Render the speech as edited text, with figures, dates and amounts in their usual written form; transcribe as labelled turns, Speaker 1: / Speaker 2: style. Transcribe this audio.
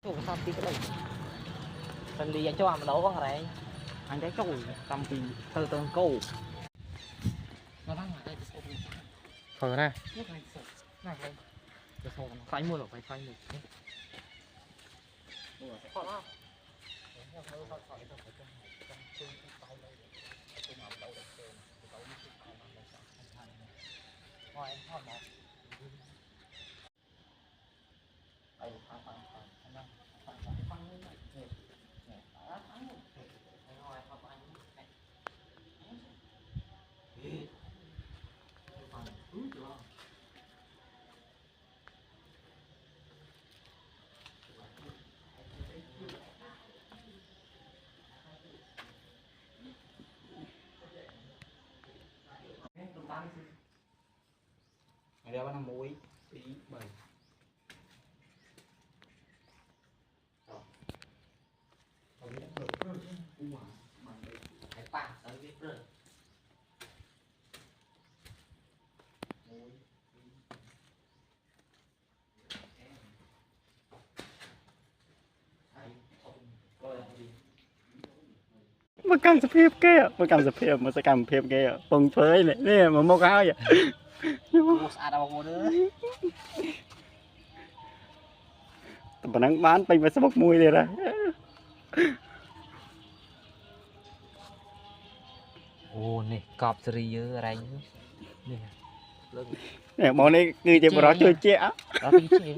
Speaker 1: Cũng sao tí cái này mình lì cho anh đấu con này anh thấy câu tầm thì từ từ câu nó đang ở đây phở này này phải mua được phải phải được
Speaker 2: Ngày đeo năm muối tí bảy
Speaker 3: มาการสะเพียบแกมาการสะเพียบมาสการเพียบแกปงเฟยเนี่ยนี่มันโมกเอาอย่าง
Speaker 1: ada mau nữa
Speaker 3: แต่ปนังบ้านไปมาสมกมวยเลยนะ
Speaker 1: ô này cọp sri dơอะไรนี่
Speaker 3: เนี่ยมองนี่คือจะมาร้องช่วยเจ๊
Speaker 1: đó cái gì